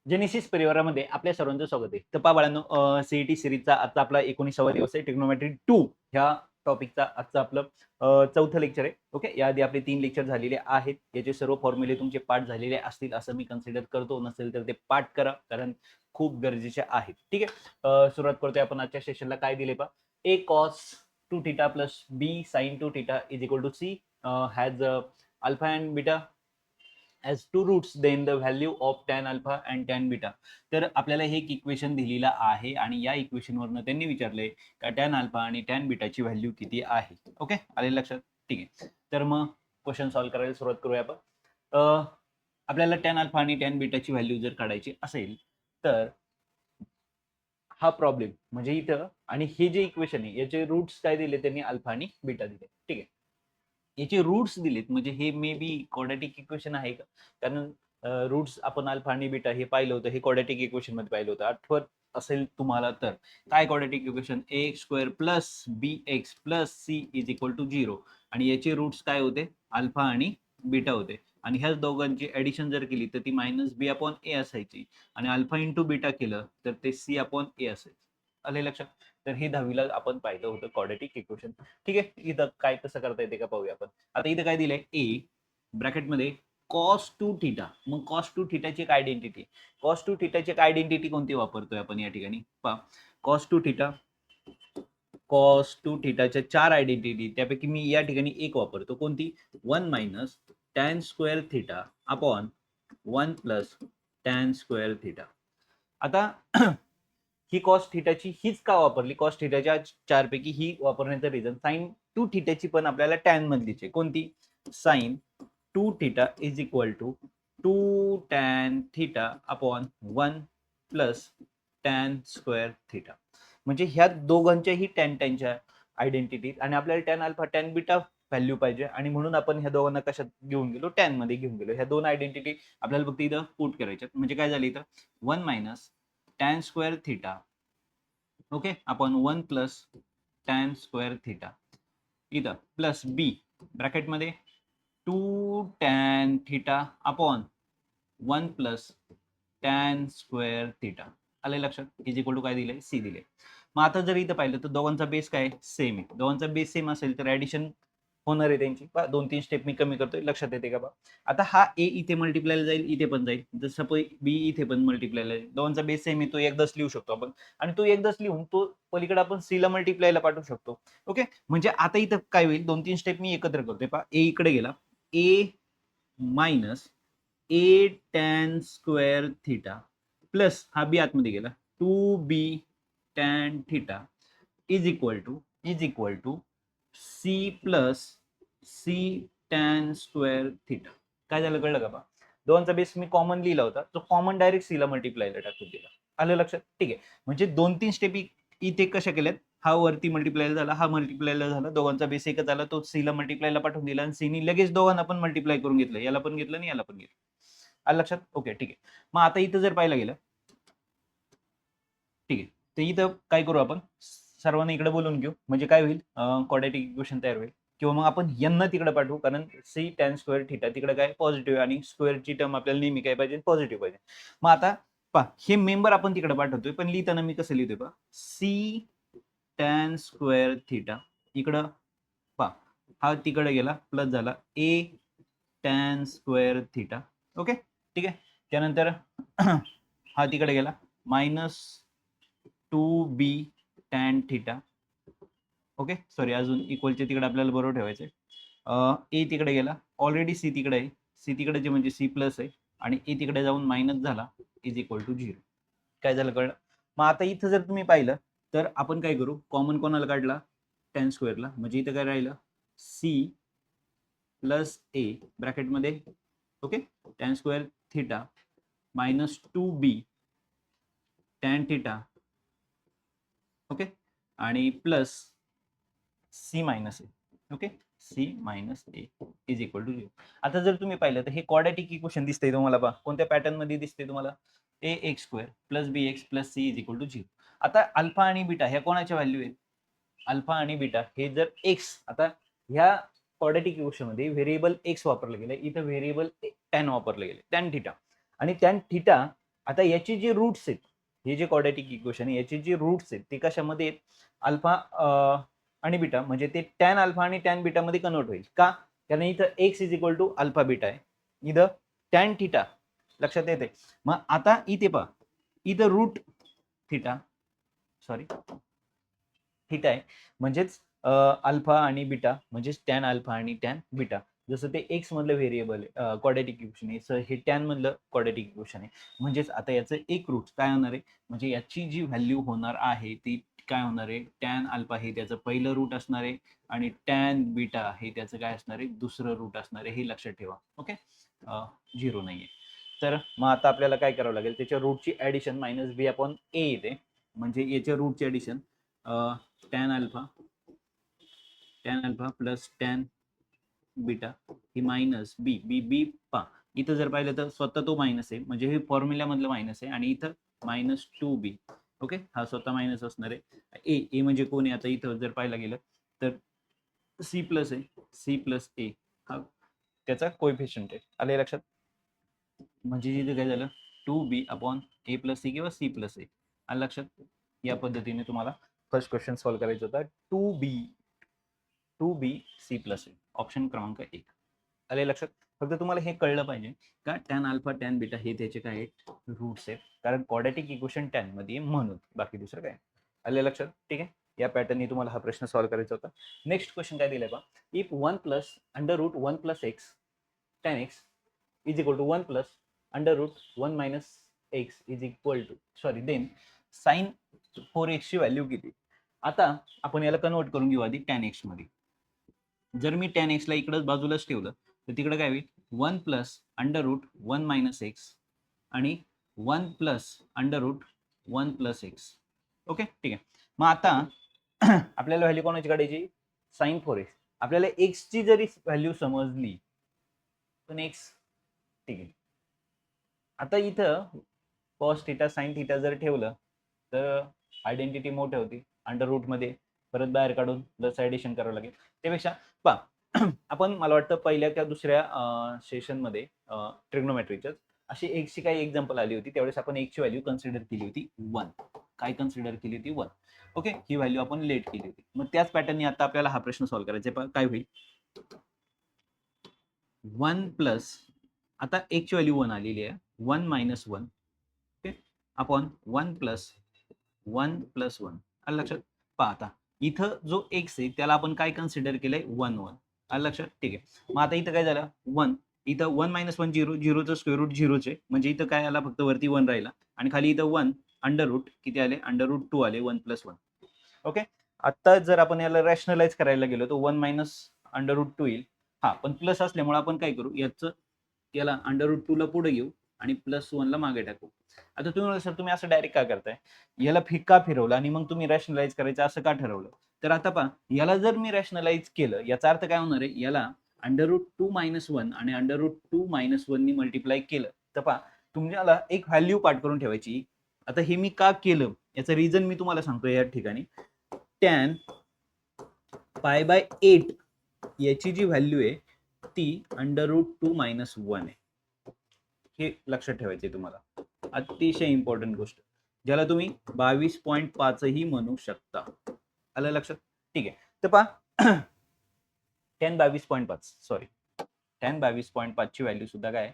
Genesis परिवारामध्ये आपल्या सर्वांचं स्वागत आहे. तर पहा बाळांनो, सीईटी सिरीजचा आजचा आपला 19वा दिवस आहे. ट्रिग्नोमेट्री 2 ह्या टॉपिकचा आजचं आपलं चौथं लेक्चर आहे. ओके, याआधी आपले 3 लेक्चर झालेले आहेत. याचे सर्व फॉर्म्युले तुमचे पाठ झालेले असतील असं मी कन्सिडर करतो. नसेल तर ते पाठ करा, कारण खूप गरजेचे आहेत. ठीक आहे, सुरुवात करतोय आपण आजच्या सेशनला. काय दिले पहा, a cos 2 theta plus b sine 2 theta is equal to c has alpha and beta as two roots then the value of tan alpha and tan beta. तर आपल्याला हे एक इक्वेशन दिलेलं आहे आणि या इक्वेशन वरनं त्यांनी विचारलंय का tan अल्फा आणि tan बीटाची व्हॅल्यू किती आहे. ओके, आले लक्षात? ठीक आहे, तर मग क्वेश्चन सॉल्व्ह करायला सुरुवात करूया आपण. आपल्याला tan अल्फा आणि tan बीटाची व्हॅल्यू जर काढायची असेल तर हा प्रॉब्लेम म्हणजे इथं आणि हे जे इक्वेशन आहे याचे रूट्स काय दिले त्यांनी, अल्फा आणि बीटा दिले. ठीक आहे, याचे रूट्स दिलेत म्हणजे हे मे बी क्वाड्रॅटिक इक्वेशन आहे का, कारण रूट्स आपण अल्फा आणि बीटा हे पाहिलं होतं, हे क्वाड्रॅटिक इक्वेशन मध्ये पाहिलं होतं. आठवत असेल तुम्हाला तर काय quadratic equation, a x square plus b x plus c is equal to 0 आणि याचे रूट्स काय होते, अल्फा आणि बीटा होते. आणि ह्या दोघांची ऍडिशन जर केली तर ती मायनस बी अपॉन ए असायची आणि अल्फा इंटू बीटा केलं तर ते सी अपॉन ए असायचं. आले लक्षात? तर हे 10वीला आपण पाहिलं होतं क्वाड्रॅटिक इक्वेशन. ठीक आहे, इथं काय कसं करता येते का पाहूया आपण. आता इथं काय दिलंय, ए ब्रॅकेटमध्ये कॉस 2 थीटा. मग कॉस 2 थीटाची काय आयडेंटिटी, कॉस 2 थीटाची काय आयडेंटिटी कोणती वापरतोय आपण या ठिकाणी पहा. कॉस 2 थीटा, कॉस 2 थीटाच्या 4 आयडेंटिटी, त्यापैकी मी या ठिकाणी एक वापरतो. कोणती, 1 minus tan square theta upon 1 plus tan square theta. आता ही कॉस थीटाची हीच का वापरली, कॉस थीटाच्या 4 पैकी ही वापरण्याचं रिझन, साइन 2 थीटाची पण आपल्याला टॅन मधलीच आहे. कोणती, sine 2 theta is equal to 2 tan theta upon 1 plus tan square theta. म्हणजे ह्या दोघांच्याही टॅन टॅनच्या आयडेंटिटी आणि आपल्याला tan alpha tan beta value पाहिजे आणि म्हणून आपण ह्या दोघांना कशात घेऊन गेलो, टॅन मध्ये घेऊन गेलो. ह्या दोन आयडेंटिटी आपल्याला फक्त इथं पुट करायच्यात. म्हणजे काय झालं इथं, 1 minus tan square theta okay upon 1 plus tan square theta, इथं प्लस बी ब्रॅकेटमध्ये 2 tan theta upon 1 plus tan square theta. आले लक्षात? इज इक्वल टू काय दिले, सी दिले. मग आता जर इथं पाहिलं तर दोघांचा बेस काय सेम आहे. दोघांचा बेस सेम असेल तर ऍडिशन होणार आहे त्यांची. 2-3 स्टेप मी कमी करतोय, लक्षात येते का बा. आता हा ए इथे मल्टिप्लायला जाईल, इथे पण जाईल. जसं बी इथे पण मल्टिप्लायला जाईल. दोघांचा बेस सेम आहे, तो एकदाच लिहू शकतो आपण आणि तो एकदाच लिहून तो पलीकडे आपण सी ला मल्टिप्लायला पाठवू शकतो. ओके, म्हणजे आता इथं काय होईल, 2-3 स्टेप मी एकत्र करतोय पहा. ए इकडे गेला, a minus a tan square theta plus हा बी आतमध्ये गेला 2b tan theta is equal to c plus c tan square theta. काय झालं कळलं का बा, दोनचा बेस मी कॉमन लिहिला होता, तो कॉमन डायरेक्ट सीला मल्टिप्लायला टाकून दिला. आलं लक्षात? ठीक आहे, म्हणजे 2-3 स्टेप इथे कशा केल्यात, हा वरती मल्टिप्लाय झाला, हा मल्टिप्लायला झाला, दोघांचा बेस एकच आला, तो सीला मल्टिप्लायला पाठवून दिला आणि सीनी लगेच दोघांना पण मल्टिप्लाय करून घेतलं, याला पण घेतलं आणि याला पण घेतलं. आलं लक्षात? ओके, ठीक आहे. मग आता इथं जर पाहिलं गेलं, ठीक आहे, तर इथं काय करू आपण, सर्वांना इकडे बोलून घेऊ, म्हणजे काय होईल, क्वाड्रॅटिक इक्वेशन तयार होईल. किंवा मग आपण यांना तिकडे पाठवू, कारण सी टॅन स्क्वेअर थीटा तिकडे काय पॉझिटिव्ह आणि स्क्वेअरची टर्म आपल्याला नेहमी काय पाहिजे, पॉझिटिव्ह पाहिजे. मग आता पहा, हे मेंबर आपण तिकडे पाठवतोय, पण लिहिताना मी कसं लिहितोय पहा, सी टॅन स्क्वेअर थीटा, इकडं पहा हा तिकडे गेला प्लस झाला a tan square theta. Okay, ठीक आहे, त्यानंतर हा तिकडे गेला minus 2b tan theta. Okay, sorry, अजून इक्वलच्या तिकडे आपल्याला बरोबर ठेवायचंय. ए तिकडे गेला, ऑलरेडी सी तिकडे आहे, सी तिकडे जे म्हणजे सी प्लस आहे आणि ए तिकडे जाऊन मायनस झाला इज इक्वल टू 0. काय झालं कळलं? मग आता इथं जर तुम्ही पाहिलं तर आपण काय करू, कॉमन कोणाला काढला, टॅन स्क्वेअरला, म्हणजे इथं काय राहिलं, सी प्लस ए ब्रॅकेटमध्ये okay tan square theta minus 2b tan theta okay आणि plus c minus a. Okay, c minus a is equal to 0. आता जर तुम्ही पाहिलं तर हे क्वाड्रॅटिक इक्वेशन दिसतंय तुम्हाला पहा, कोणत्या पॅटर्न मध्ये दिसते तुम्हाला, a x square plus b x plus c is equal to 0. आता अल्फा आणि बीटा ह्या कोणाच्या व्हॅल्यू आहेत, अल्फा आणि बीटा हे जर एक्स, आता ह्या क्वाड्रॅटिक इक्वेशन मध्ये व्हेरिएबल एक्स वापरलं गेलं, इथं व्हेरिएबल टॅन वापरलं गेलं, टॅन थीटा. आणि टॅन थीटा आता याची जी रूट्स आहेत, हे जे क्वाड्रॅटिक इक्वेशन आहे याची जी रूट्स आहेत ते कशामध्ये आहेत, अल्फा आणि बीटा, म्हणजे ते टॅन अल्फा आणि टॅन बीटा मध्ये कन्वर्ट होईल का, कारण इथं x is equal to alpha beta आहे, इथं टॅन थीटा, लक्षात येते. मग आता इथे पहा, इथं रूट थीटा, सॉरी थीटा आहे, म्हणजेच अल्फा आणि बीटा म्हणजेच टॅन अल्फा आणि टॅन बीटा. जसं ते एक्स मधलं व्हेरिएबल आहे क्वाड्रॅटिक इक्वेशन आहे, सर हे टॅन मधलं क्वाड्रॅटिक इक्वेशन आहे. म्हणजेच आता याचं एक रूट काय होणार आहे, म्हणजे याची जी व्हॅल्यू होणार आहे ती काय होणार आहे, टॅन अल्फा हे त्याचं पहिलं रूट असणार आहे आणि टॅन बीटा हे त्याचं काय असणार आहे, दुसरं रूट असणार आहे, हे लक्षात ठेवा. ओके, झिरो नाहीये. तर मग आता आपल्याला काय करावं लागेल, त्याच्या रूटची addition minus b upon a येते, म्हणजे याच्या रूटची addition tan alpha plus tan beta ही मायनस बी बी बी पा, इथं जर पाहिलं तर स्वतः तो मायनस आहे, म्हणजे हे फॉर्म्युला मधलं मायनस आहे, आणि इथं मायनस टू बी. ओके, हा स्वतः मायनस असणार आहे. ए म्हणजे कोण आहे, आता इथं जर पाहायला गेलं तर सी प्लस आहे, सी प्लस ए हा त्याचा कोएफिशियंट आहे, आले लक्षात. म्हणजे इथे काय झालं, two b upon a plus c किंवा सी प्लस ए, आलं लक्षात. या पद्धतीने तुम्हाला फर्स्ट क्वेश्चन सॉल्व्ह करायचा होता, two b c plus a, option क्रमांक 1. आले लक्षात. फक्त तुम्हाला हे कळलं पाहिजे का टॅन अल्फा टॅन बीटा हे त्याचे काय रूट्स आहेत, कारण क्वाड्रॅटिक इक्वेशन टॅन मध्ये म्हणून, बाकी दुसरं काय. आले लक्षात, ठीक आहे. या पॅटर्ननी तुम्हाला हा प्रश्न सॉल्व्ह करायचा होता. नेक्स्ट क्वेश्चन काय दिलाय बा, if 1 plus under root 1 plus x tan x is equal to 1 plus under root 1 minus x is equal to, sorry, then sine 4x ची व्हॅल्यू किती. आता आपण याला कन्वर्ट करून घेऊ आधी टॅन एक्स मध्ये. जर मी टॅन एक्सला इकडं बाजूलाच ठेवलं तर तिकडे काय होईल, 1 plus under root 1 minus x आणि 1 plus under root 1 plus x. Okay, ठीक आहे. मग आता आपल्याला व्हॅल्यू कोणाची काढायची, साइन 4x. आपल्याला एक्स ची जरी व्हॅल्यू समजली पण एक्स, ठीक आहे. आता इथं कॉस थीटा साइन थीटा जर ठेवलं तर आयडेंटिटी मोठे होती, अंडर रूट मध्ये परत बाहेर काढून प्लस ऍडिशन करावं लागेल. त्यापेक्षा पहा आपण मला वाटतं पहिल्या किंवा दुसऱ्या सेशनमध्ये ट्रिग्नोमेट्रीच्या अशी एक्सची काही एक्झाम्पल आली होती, त्यावेळेस आपण एक्सची व्हॅल्यू कन्सिडर केली होती 1. काय कन्सिडर केली होती, 1. ओके, ही व्हॅल्यू आपण लेट केली होती. मग त्याच पॅटर्ननी आता आपल्याला हा प्रश्न सॉल्व्ह करायचा आहे. काय होईल, 1 प्लस, आता एक्सची व्हॅल्यू 1 आलेली आहे, 1 minus 1 okay upon 1 plus 1 plus 1. आलं लक्षात. पहा आता इथं जो एक्स आहे त्याला आपण काय कन्सिडर केलंय, 1 1. आलं लक्षात, ठीक आहे. मग आता इथं काय झालं, 1, इथं 1 मायनस 1 झिरो, झिरोचं स्क्वेअर रूट झिरोच आहे, म्हणजे इथं काय आला, फक्त वरती 1 राहिला, आणि खाली इथं 1 अंडर रूट किती आले, अंडर रूट 2 आले, 1 प्लस 1. ओके, आता जर आपण याला रॅशनलाइज करायला गेलो तर 1 मायनस अंडर रूट 2 येईल. हा, पण प्लस असल्यामुळे आपण काय करू, याला अंडर रूट 2 ला पुढे घेऊ आणि प्लस 1 ला मागे टाकू. आता तुम्ही सर तुम्ही असं डायरेक्ट का करताय, याला का फिरवलं आणि मग तुम्ही रॅशनलाइज करायचं असं का ठरवलं. तर आता पहा, याला जर मी रॅशनलाइज केलं याचा अर्थ काय होणार आहे, याला अंडर रूट 2 मायनस 1 आणि अंडर रूट 2 मायनस 1 नी मल्टिप्लाय केलं तर पहा तुम्हाला एक व्हॅल्यू पाठ करून ठेवायची. आता हे मी का केलं याचं रिझन मी तुम्हाला सांगतो या ठिकाणी. टॅन पाय बाय 8 याची जी व्हॅल्यू आहे ती अंडर रूट 2 मायनस 1 आहे, हे लक्षात ठेवायचे तुम्हाला. अतिशय इम्पॉर्टंट गोष्ट, ज्याला तुम्ही 22.5 ही म्हणू शकता. आलं लक्षात, ठीक आहे. तर पहा टॅन 22.5, सॉरी, टॅन 22.5 ची व्हॅल्यू सुद्धा काय,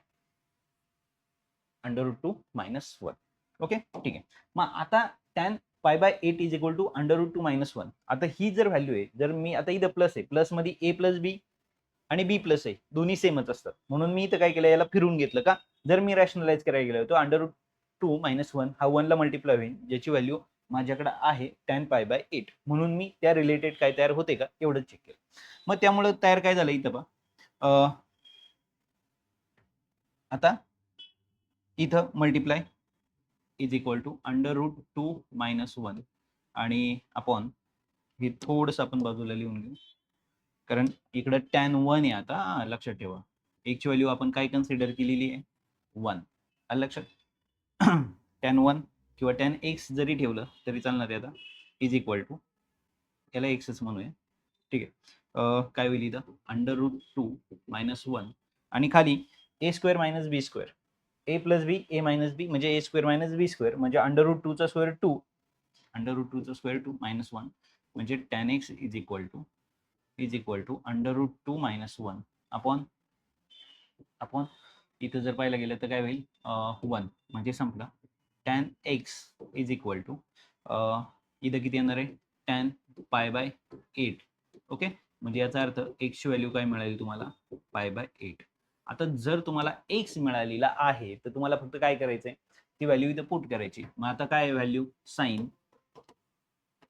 अंडर रूट 2 मायनस 1. ओके, ठीक आहे. मग आता tan pi by 8 is equal to under root 2 minus 1. आता ही जर व्हॅल्यू आहे, जर मी आता इथं प्लस आहे, प्लस मध्ये ए प्लस बी आणि बी प्लस आहे, दोन्ही सेमच असतात, म्हणून मी इथं काय केलं, याला फिरून घेतलं का. जर मी रॅशनलाइज करायला गेलो तर अंडर रूट 2 मायनस 1 हा 1 ला मल्टिप्लाय होईल, ज्याची व्हॅल्यू माझ्याकडे आहे टॅन पाय बाय 8, म्हणून मी त्या रिलेटेड काय तयार होते का एवढंच चेक केलं. मग त्यामुळे तयार काय झालं इथं पहा, आता इथं multiply is equal to under root 2 minus 1 आणि अपॉन हे थोडंसं आपण बाजूला लिहून घेऊ, कारण इकडं टॅन 1 आहे. आता लक्षात ठेवा, एक्सची व्हॅल्यू आपण काय कन्सिडर केलेली आहे, 1. आलं लक्षात. टॅन 1 किंवा टॅन एक्स जरी ठेवलं तरी चालणार आहे. आता इज इक्वल टू, याला एक्सच म्हणूया, ठीक आहे. काय होईल इथं, अंडर रूट 2 मायनस 1 आणि खाली ए स्क्वेअर मायनस बी स्क्वेअर. ए प्लस बी ए मायनस बी म्हणजे ए स्क्वेअर मायनस बी स्क्वेअर म्हणजे √2 चा स्क्वेअर 2 √2 चा स्क्वेअर 2 -1 म्हणजे tan x is equal to √2 - 1 upon इथं जर पाहायला गेलं तर काय होईल 1 म्हणजे संपला. tan x is equal to इथं किती येणार आहे tan π/8. ओके, म्हणजे याचा अर्थ x ची व्हॅल्यू काय मिळाली तुम्हाला π/8. आता जर तुम्हाला x मिळालेला आहे तर तुम्हाला फक्त काय करायचंय ती व्हॅल्यू इथं पुट करायची. मग आता काय value sin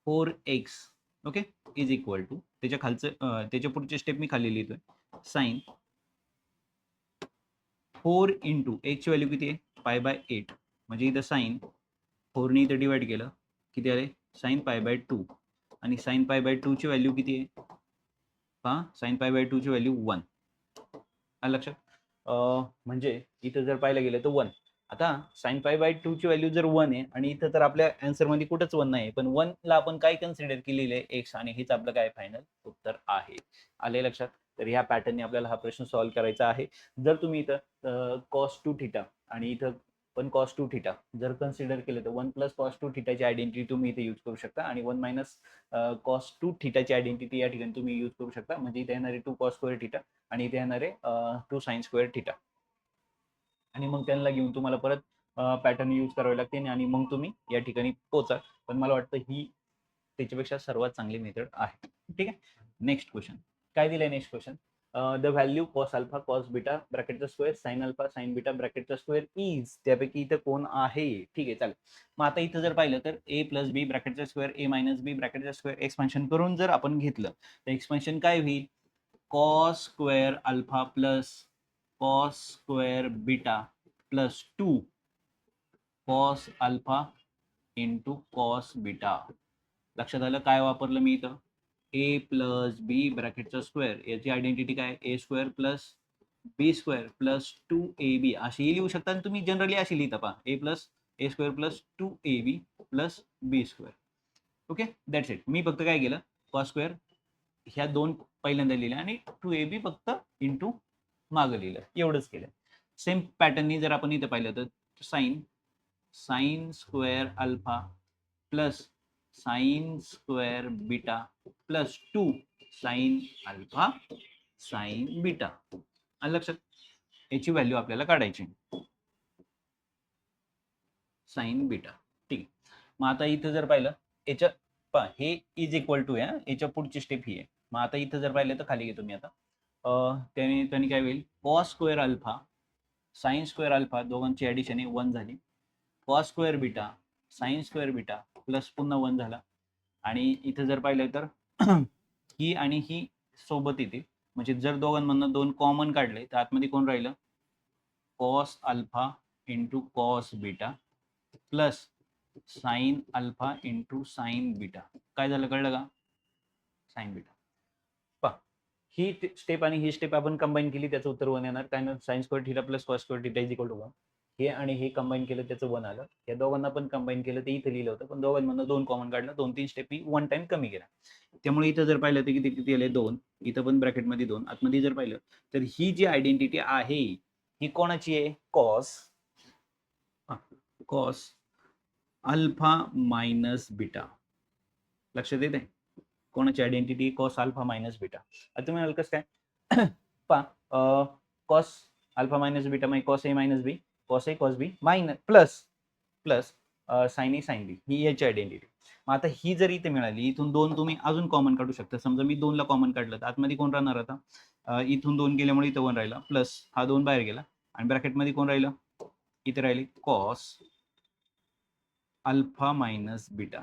4x okay is equal to त्याच्या खालचं त्याच्या पुढची स्टेप मी खाली लिहितोय sin 4 इंटू x ची व्हॅल्यू किती आहे π/8 म्हणजे इथं sin 4 ने इथं डिवाइड केलं किती आले sin π/2 आणि sin π/2 ची व्हॅल्यू किती आहे पहा sin π/2 ची व्हॅल्यू 1 आलं लक्षात. म्हणजे इथं जर पाहायला गेलं तर 1. आता sin π/2 ची व्हॅल्यू जर 1 आहे आणि इथं तर आपल्या आन्सर मध्ये कुठंच 1 नाही पण 1 ला आपण काय कन्सिडर केलेलं आहे x आणि हेच आपलं काय फायनल उत्तर आहे. आले लक्षात. तर ह्या पॅटर्नने आपल्याला हा प्रश्न सॉल्व्ह करायचा आहे. जर तुम्ही इथं cos 2 थीटा आणि इथं पण cos 2 थीटा जर कन्सिडर केलं तर 1 प्लस cos 2 थीटाची आयडेंटिटी तुम्ही इथे यूज करू शकता आणि 1 मायनस cos 2 थीटाची आयडेंटिटी या ठिकाणी तुम्ही यूज करू शकता. म्हणजे इथे येणारे 2 cos स्क्वेअर थीटा आणि इथे येणारे 2 sin स्क्वेअर थीटा आणि मग त्यांना घेऊन तुम्हाला परत पॅटर्न यूज करावे लागते आणि मग तुम्ही या ठिकाणी पोहोचा. पण मला वाटतं ही त्याच्यापेक्षा सर्वात चांगली मेथड आहे. ठीक आहे. नेक्स्ट क्वेश्चन काय दिलंय next question the value cos alpha cos beta ब्रॅकेटचा square sin alpha sin beta ब्रॅकेटचा स्क्वेअर इज त्यापैकी इथं कोण आहे. ठीक आहे चालेल. मग आता इथं जर पाहिलं तर a प्लस बी ब्रॅकेटचा स्क्वेअर a मायनस बी ब्रॅकेटचा स्क्वेअर एक्सपान्शन करून जर आपण घेतलं तर एक्सपान्शन काय होईल cos square alpha plus cos square beta plus 2 cos alpha into cos beta. लक्षात आलं काय वापरलं मी इथं a प्लस बी ब्रॅकेटचा स्क्वेअर याची आयडेंटिटी काय a square plus b square plus 2ab अशी लिहू शकता आणि तुम्ही जनरली अशी लिहिता पहा a plus a square plus 2ab प्लस b square. Okay that's it. मी फक्त काय केलं cos स्क्वेअर ह्या दोन पहिल्यांदा लिहिल्या आणि 2ab फक्त इंटू मागं लिहिलं एवढंच केलं. सेम पॅटर्ननी जर आपण इथं पाहिलं तर sine square alpha plus sine square beta plus 2 sine alpha sign beta. आलं लक्षात. याची व्हॅल्यू आपल्याला काढायची साइन बीटा. ठीक. मग आता इथं जर पाहिलं याच्या पहा हे इज इक्वल टू आहे याच्या पुढची स्टेप ही आहे. मग आता इथं जर पाहिलं तर खाली घेतो मी आता त्याने काय होईल cos square alpha sine square alpha दोघांची ऍडिशन आहे 1 झाली cos square beta sine square beta plus पुन्हा 1 झाला आणि इथं जर पाहिलं तर ही आणि ही सोबत येते म्हणजे जर दोघांमधनं 2 कॉमन काढले तर आतमध्ये कोण राहिलं cos alpha into cos beta plus sine alpha into sine beta. काय झालं कळलं का साइन बीटा. पहा ही स्टेप आणि ही स्टेप आपण कंबाईन केली त्याचं उत्तर 1 येणार काय sine square theta plus cos square theta is equal to 1. हे आणि हे कंबाईन केलं त्याचं 1 आलं. या दोघांना पण कंबाईन केलं ते इथे लिहिलं होतं पण दोघांमधनं 2 कॉमन काढलं 2-3 स्टेप ही 1 टाइम कमी केला. त्यामुळे इथं जर पाहिलं तर किती किती आले 2 इथं पण ब्रॅकेटमध्ये 2 आतमध्ये जर पाहिलं तर ही जी आयडेंटिटी आहे ही कोणाची आहे cos अल्फा मायनस बीटा. लक्षात येते कोणाची identity cos alpha minus beta. आता तुम्ही म्हणाल कसं काय पहा cos अल्फा मायनस बीटा म्हणजे cos a minus b cos a cos b minus plus sin a sin b ही याची आयडेंटिटी. मग आता ही जर इथे मिळाली इथून 2 तुम्ही अजून कॉमन काढू शकता. समजा मी 2 ला कॉमन काढलं तर आतमध्ये कोण राहणार आता इथून 2 गेल्यामुळे इथं 1 राहिला प्लस हा 2 बाहेर गेला आणि ब्रॅकेटमध्ये कोण राहिलं इथे राहिली cos alpha minus beta.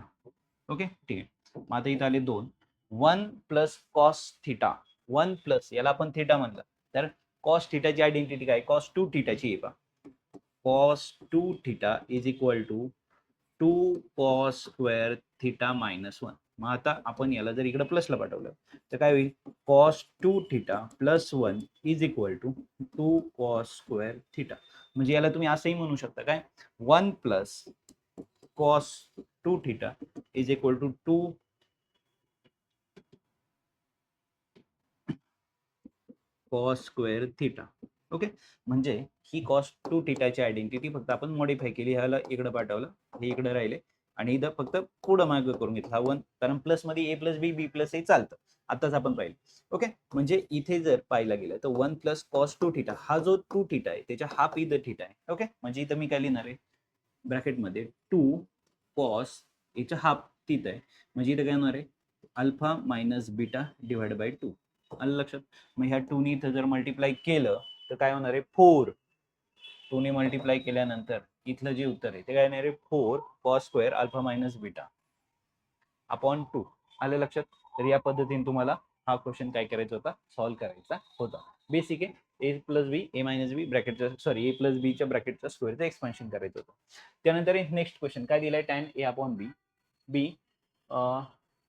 Okay ठीक आहे. मग आता इथं आले 2 1 प्लस cos थीटा 1 प्लस याला आपण थीटा म्हणलं तर cos थीटाची आयडेंटिटी काय cos 2 थीटाची आहे पहा cos 2 theta is equal to 2 cos square theta minus 1. मग आता आपण याला जर इकडे प्लसला पाठवलं तर काय होईल cos 2 theta plus 1 is equal to 2 cos square theta. म्हणजे याला तुम्ही असंही म्हणू शकता काय 1 plus cos 2 theta is equal to 2 cos square theta. Okay, म्हणजे ही कॉस टू थिटाची आयडेंटिटी फक्त आपण मॉडिफाय केली, ह्याला इकडे पाठवलं, हे इकडे राहिले आणि इथं फक्त पुढं मागे करून घेतलं हा 1, कारण प्लस मध्ये ए प्लस बी बी प्लस ए चालतं, आताच आपण पाहिलं. ओके, म्हणजे इथे जर पाहायला गेलं तर 1 प्लस कॉस टू थिटा, हा जो टू थिटा आहे त्याच्या हाफ इथं थिटा आहे. ओके, म्हणजे इथं मी काय लिहिणार आहे ब्रॅकेटमध्ये 2 कॉस याच्या हाफ थिटा आहे, म्हणजे इथं काय होणार आहे alpha minus beta divide by 2. आलं लक्षात? मग ह्या 2 ने इथं जर मल्टिप्लाय केलं तर काय होणार आहे 4. 2 ने मल्टिप्लाय केल्यानंतर इथलं जे उत्तर आहे ते काय येणार आहे 4 cos square alpha minus beta upon 2. आलं लक्षात? तर या पद्धतीने तुम्हाला हा क्वेश्चन काय करायचा होता, सॉल्व्ह करायचा होता. बेसिक आहे, ए प्लस बी ए मायनस बी ब्रॅकेटचा सॉरी ए प्लस बीच्या ब्रॅकेटचा स्क्वेअरचं एक्सपान्शन करायचं होतं. त्यानंतर नेक्स्ट क्वेश्चन काय दिलाय tan a upon b b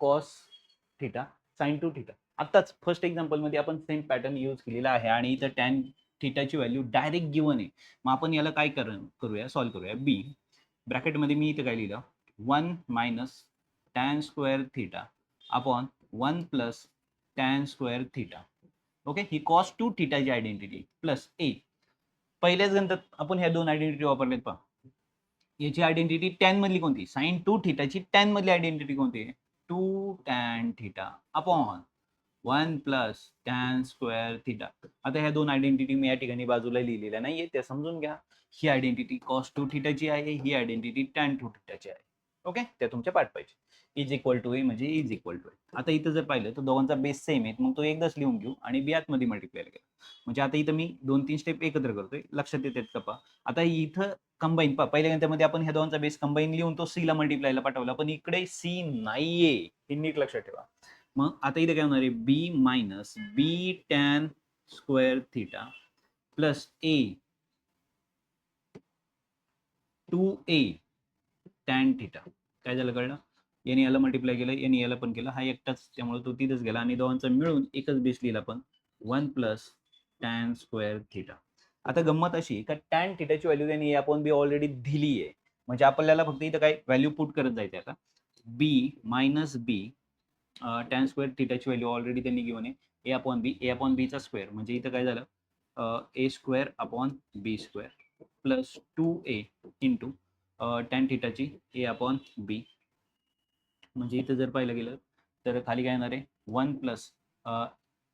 cos theta sine two theta. आताच फर्स्ट एक्झाम्पल मध्ये आपण सेम पॅटर्न यूज केलेला आहे आणि इथं टॅन थिटाची व्हॅल्यू डायरेक्ट गिवन आहे. मग आपण याला काय करूया सॉल्व्ह करूया. बी ब्रॅकेटमध्ये मी इथं काय लिहिलं 1 minus tan square theta upon 1 plus tan square theta. Okay, ही कॉस टू थिटाची आयडेंटिटी प्लस ए. पहिल्याच गणितात आपण ह्या दोन आयडेंटिटी वापरल्यात पहा. याची आयडेंटिटी टॅन मधली कोणती, साइन टू थिटाची टॅन मधली आयडेंटिटी कोणती आहे 2 tan theta upon 1 plus tan square theta. आता ह्या दोन आयडेंटिटी मी या ठिकाणी बाजूला लिहिलेल्या नाहीये, त्या समजून घ्या. ही आयडेंटिटी कॉस टू थिटाची आहे, ही आयडेंटिटी टॅन टू थिटाची आहे. ओके, त्या तुमच्या पाठ पाहिजे. इज इक्वल टू ए म्हणजे इज इक्वल टू ए. आता इथं जर पाहिलं तर दोघांचा बेस सेम आहे, मग तो एकदाच लिहून घेऊ आणि बी आतमध्ये मल्टिप्लाय केला. म्हणजे आता इथं मी 2-3 स्टेप एकत्र करतोय, लक्षात येतात का पहा. आता इथं कंबाईन पहा, पहिल्या गणितामध्ये आपण ह्या दोघांचा बेस कंबाईन लिहून तो सी ला मल्टिप्लायला पाठवला, पण इकडे सी नाहीये, हे नीट लक्षात ठेवा. मग आता इथे काय होणार आहे बी मायनस बी टॅन स्क्वेअर थिटा प्लस ए 2a टॅन थिटा. काय झालं कळलं? याने याला मल्टिप्लाय केलं, याने याला पण केलं, हा एकटाच त्यामुळे तो तिथंच गेला आणि दोघांचा मिळून एकच बेस लिहिला पण 1 प्लस टॅन स्क्वेअर थिटा. आता गंमत अशी का टॅन थिटाची व्हॅल्यू त्यांनी ए अपॉन बी ऑलरेडी दिली आहे, म्हणजे आपल्याला फक्त इथं काय व्हॅल्यू पुट करत जायचं. आता बी मायनस बी टॅन स्क्वेअर थिटाची व्हॅल्यू ऑलरेडी त्यांनी घेऊन आहे ए अपॉन बीचा स्क्वेअर, म्हणजे इथं काय झालं a square upon b square plus 2a into tan थिटाची ए अपॉन बी. म्हणजे इथं जर पाहिलं गेलं तर खाली काय येणार आहे 1 plus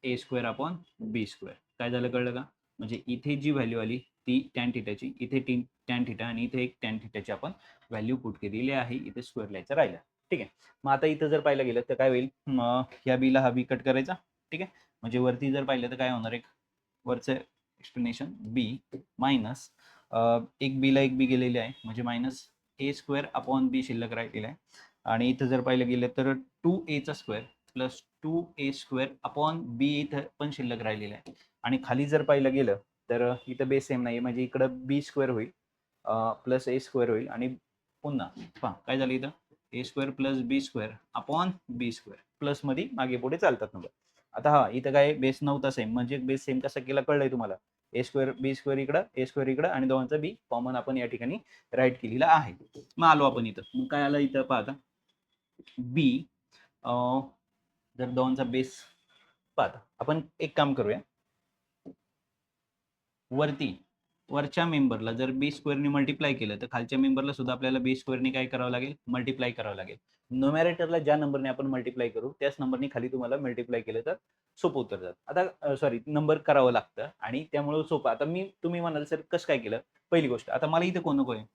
a square upon b square. काय झालं कळलं का? म्हणजे इथे जी व्हॅल्यू आली ती टॅन थिटाची, इथे टॅन थिटा आणि इथे एक टॅन थिटाची आपण व्हॅल्यू पुट केलेली आहे, इथे स्क्वेअर लिहायचं राहिलं. ठीक आहे, मग आता इथं जर पाहिलं गेलं तर काय होईल, ह्या बीला हा बी कट करायचा. ठीक आहे, म्हणजे वरती जर पाहिलं तर काय होणार, एक वरचं एक्सप्लेनेशन बी मायनस एक बीला एक बी गेलेली आहे, म्हणजे मायनस ए स्क्वेअर अपॉन बी शिल्लक राहिलेला आहे. आणि इथं जर पाहिलं गेलं तर 2a square plus 2a square upon b इथं पण शिल्लक राहिलेलं आहे. आणि खाली जर पाहिलं गेलं तर इथं बेस सेम नाही, म्हणजे इकडं बी स्क्वेअर होईल प्लस ए स्क्वेअर होईल आणि पुन्हा पहा काय झालं इथं ए square plus b square upon b square, plus मध्ये मागे पुढे चालतात नंबर. आता हा इथं काय बेस नव्हता सेम, म्हणजे बेस सेम कसा केला कळलंय तुम्हाला. ए स्क्वेअर बी स्क्वेअर इकडं ए स्क्वेअर इकडं आणि दोघांचा बी कॉमन आपण या ठिकाणी राईट केलेला आहे. मग आलो आपण इथं, मग काय आलं इथं पाहता बी जर दोनचा बेस पाहता आपण एक काम करूया, वरच्या मेंबरला जर बी स्क्वेअरने मल्टिप्लाय केलं तर खालच्या मेंबरला सुद्धा आपल्याला बी स्क्वेअरने काय करावं लागेल, मल्टिप्लाय करावं लागेल. न्यूमरेटरला ज्या नंबरने आपण मल्टिप्लाय करू त्याच नंबरने खाली तुम्हाला मल्टिप्लाय केलं तर सोपं उत्तर जातं. आता सॉरी नंबर करावं लागतं आणि त्यामुळे सोपं. आता तुम्ही म्हणाल सर कसं काय केलं. पहिली गोष्ट, आता मला इथं कोण नको आहे,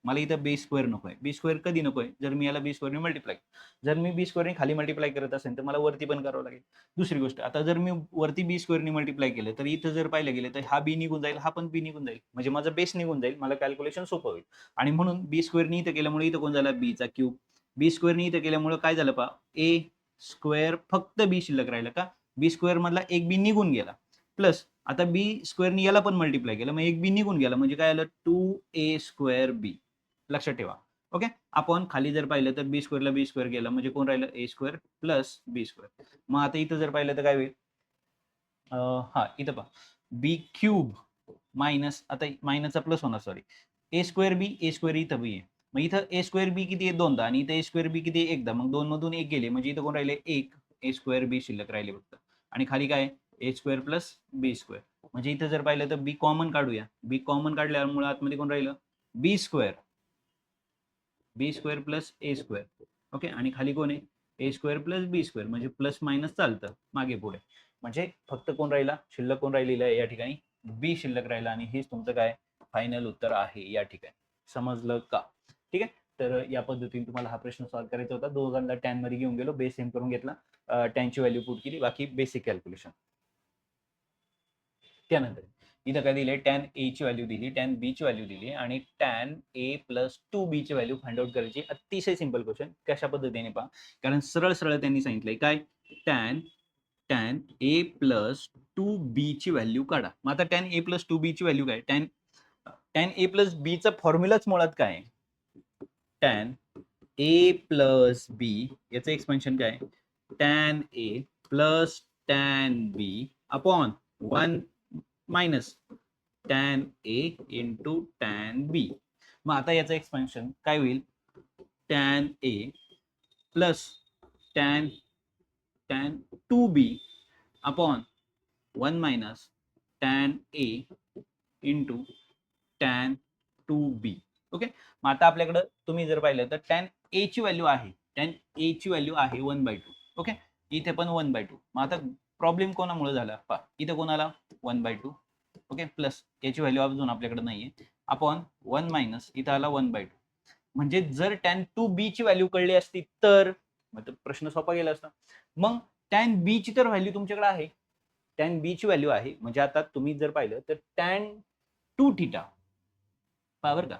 मला इथं बी स्क्वेअर नको आहे. बी स्क्वेअर कधी नको आहे, जर मी याला बी स्क्वेअरने मल्टिप्लाय, जर मी बी स्क्वेअरने खाली मल्टिप्लाय करत असेल तर मला वरती पण करावं लागेल. दुसरी गोष्ट, आता जर मी वरती बी स्क्वेअरने मल्टिप्लाय केलं तर इथं जर पाहिलं गेलं तर हा बी निघून जाईल, हा पण बी निघून जाईल, म्हणजे माझा बेस निघून जाईल, मला कॅल्क्युलेशन सोपं होईल. आणि म्हणून बी स्क्वेअरने इथं केल्यामुळे इथं कोण झाला बीचा क्यूब. बी स्क्वेअरने इथं केल्यामुळे काय झालं पहा ए स्क्वेअर फक्त बी शिल्लक राहिलं का, बी स्क्वेअर मधला एक बी निघून गेला, प्लस आता बी स्क्वेअरने याला पण मल्टिप्लाय केलं, मग एक बी निघून गेला, म्हणजे काय आलं 2a स्क्वेअर बी. लक्षात ठेवा. ओके, आपण खाली जर पाहिलं तर बी स्क्वेअरला बी स्क्वेअर गेला, म्हणजे कोण राहिलं ए स्क्वेअर प्लस बी स्क्वेअर. मग आता इथं जर पाहिलं तर काय होईल, हा इथं पहा बी क्यूब मायनस, आता मायनसचा प्लस होणार सॉरी, ए स्क्वेअर इथं बी आहे, मग इथं ए स्क्वेअर बी किती आहे दोनदा आणि इथं ए स्क्वेअर बी किती आहे एकदा, मग दोन मधून एक गेले, म्हणजे इथं कोण राहिले एक ए स्क्वेअर बी शिल्लक राहिले फक्त. आणि खाली काय a square plus b square. म्हणजे इथं जर पाहिलं तर बी कॉमन काढूया. बी कॉमन काढल्यामुळे आतमध्ये कोण राहिलं? बी square plus a square. Okay, आणि खाली कोण आहे? ए स्क्वेअर प्लस बी स्क्वेअर. म्हणजे प्लस मायनस चालतं मागे पुढे. म्हणजे फक्त कोण राहिला? शिल्लक कोण राहिलेलं आहे या ठिकाणी? बी शिल्लक राहिला. आणि हेच तुमचं काय फायनल उत्तर आहे या ठिकाणी. समजलं का? ठीक आहे. तर या पद्धतीने तुम्हाला हा प्रश्न सॉल्व्ह करायचा होता. दोघांना टॅन मध्ये घेऊन गेलो, बेस सेम करून घेतला, टॅनची व्हॅल्यू पुट केली, बाकी बेसिक कॅल्क्युलेशन. त्यानंतर इथं काय दिले? टॅन ए ची व्हॅल्यू दिली, टॅन बी ची व्हॅल्यू दिली आणि टॅन ए प्लस 2b ची व्हॅल्यू फाइंड आउट करायची. अतिशय सिंपल क्वेश्चन. कशा पद्धतीने पहा, कारण सरळ सरळ त्यांनी सांगितलंय काय? टॅन ए प्लस 2b ची व्हॅल्यू काढा. मग आता टॅन ए प्लस 2b ची व्हॅल्यू काय? टॅन ए प्लस बी चा फॉर्म्युलाच मुळात काय आहे? टॅन ए प्लस बी याचं एक्सपेन्शन काय? Tan a plus tan b upon 1 minus tan a into tan b. मग आता याचं एक्सपेन्शन काय होईल? Tan a plus tan 2b upon 1 minus tan a into tan 2b. ओके, मग आता आपल्याकडं तुम्ही जर पाहिलं तर टॅन ए ची व्हॅल्यू आहे, टॅन ए ची व्हॅल्यू आहे 1/2. ओके, इथे पण 1/2. मग आता प्रॉब्लेम कोणामुळे झाला? पहा, इथे कोणाला? 1/2. ओके, प्लस याची व्हॅल्यू अजून आपल्याकडे नाहीये, अपॉन 1 मायनस इथं आला 1/2. म्हणजे जर टॅन 2b ची व्हॅल्यू कळली असती तर मग प्रश्न सोपा गेला असता. मग टॅन बी ची तर व्हॅल्यू तुमच्याकडे आहे, टॅन बी ची व्हॅल्यू आहे. म्हणजे आता तुम्ही जर पाहिलं तर टॅन 2 थीटा बरोबर का?